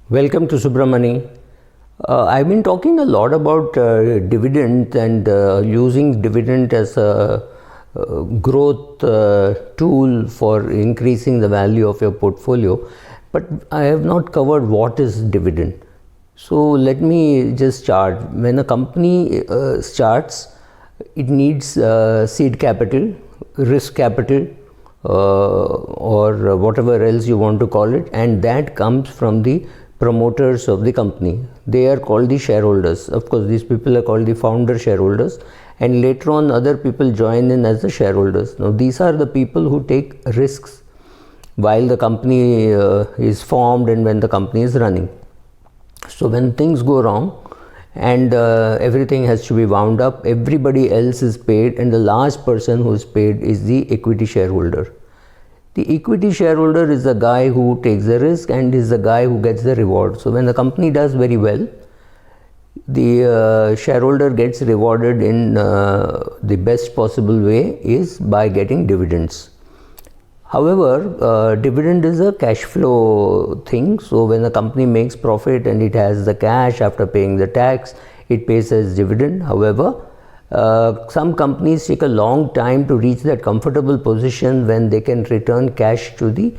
Welcome to Subramani. I've been talking a lot about dividend and using dividend as a growth tool for increasing the value of your portfolio, but I have not covered what is dividend. So let me just start. When a company starts, it needs seed capital, risk capital, or whatever else you want to call it, and that comes from the promoters of the company. They are called the shareholders. Of course, these people are called the founder shareholders, and later on other people join in as the shareholders. Now these are the people who take risks while the company is formed and when the company is running. So when things go wrong and everything has to be wound up, everybody else is paid, and the last person who is paid is the equity shareholder. The equity shareholder is the guy who takes the risk and is the guy who gets the reward. So when the company does very well, the shareholder gets rewarded in the best possible way is by getting dividends. However, dividend is a cash flow thing. So when a company makes profit and it has the cash after paying the tax, it pays as dividend. However, some companies take a long time to reach that comfortable position when they can return cash to the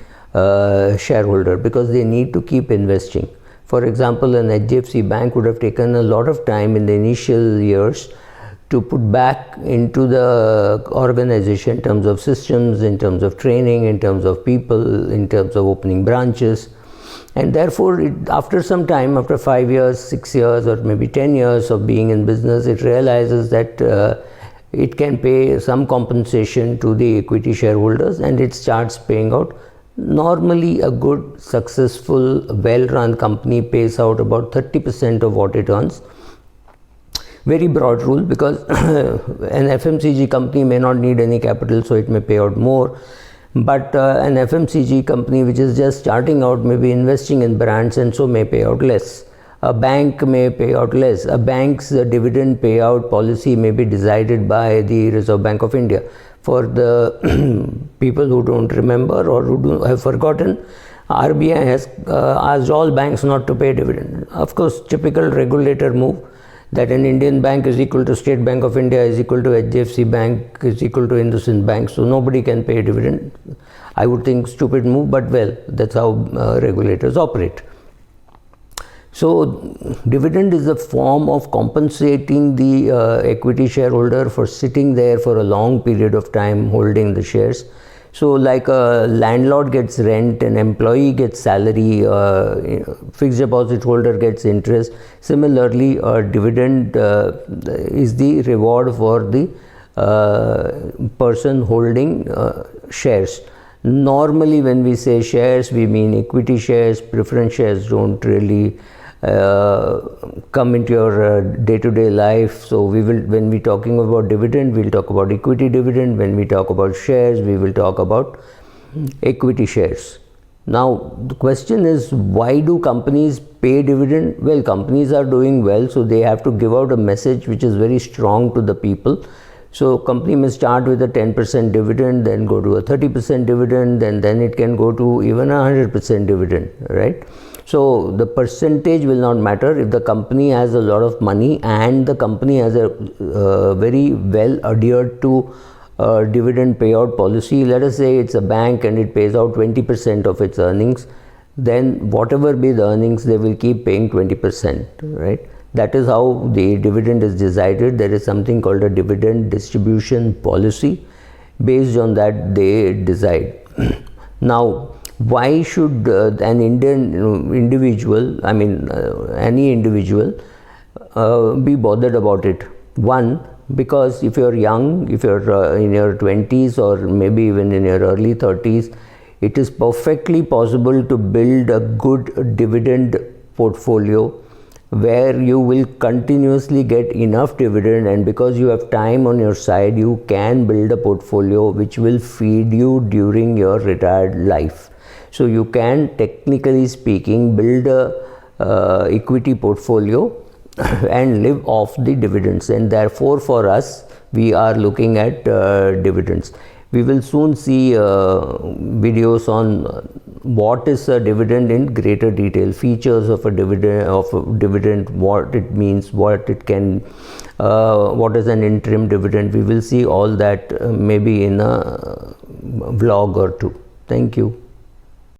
shareholder, because they need to keep investing. For example, an HDFC Bank would have taken a lot of time in the initial years to put back into the organization in terms of systems, in terms of training, in terms of people, in terms of opening branches. And therefore, after some time, after 5 years, 6 years, or maybe 10 years of being in business, it realizes that it can pay some compensation to the equity shareholders, and it starts paying out. Normally, a good, successful, well-run company pays out about 30% of what it earns. Very broad rule, because an FMCG company may not need any capital, so it may pay out more. But an FMCG company which is just starting out may be investing in brands and so may pay out less. A bank may pay out less. A bank's dividend payout policy may be decided by the Reserve Bank of India. For the people who don't remember or who have forgotten, RBI has asked all banks not to pay dividend. Of course, typical regulator move, that an Indian bank is equal to State Bank of India is equal to HDFC Bank is equal to IndusInd Bank, so nobody can pay dividend. I would think stupid move, but well, that's how regulators operate. So dividend is a form of compensating the equity shareholder for sitting there for a long period of time holding the shares. So like a landlord gets rent, an employee gets salary, fixed deposit holder gets interest. Similarly, a dividend is the reward for the person holding shares. Normally when we say shares, we mean equity shares. Preference shares don't really come into your day-to-day life. So we will, when we talking about dividend, we'll talk about equity dividend. When we talk about shares, we will talk about equity shares. Now the question is, why do companies pay dividend? Well, companies are doing well, so they have to give out a message which is very strong to the people. So company may start with a 10% dividend, then go to a 30% dividend, and then it can go to even 100% dividend, right? So the percentage will not matter if the company has a lot of money and the company has a very well adhered to dividend payout policy. Let us say it's a bank and it pays out 20% of its earnings, then whatever be the earnings, they will keep paying 20%, right? That is how the dividend is decided. There is something called a dividend distribution policy. Based on that, they decide. Now, why should an Indian individual, any individual, be bothered about it? One, because if you're young, if you're in your 20s or maybe even in your early 30s, it is perfectly possible to build a good dividend portfolio where you will continuously get enough dividend, and because you have time on your side, you can build a portfolio which will feed you during your retired life. So you can, technically speaking, build a equity portfolio and live off the dividends, and therefore for us, we are looking at dividends. We will soon see videos on what is a dividend in greater detail, features of a dividend, what it means, what it can, what is an interim dividend. We will see all that maybe in a vlog or two. Thank you.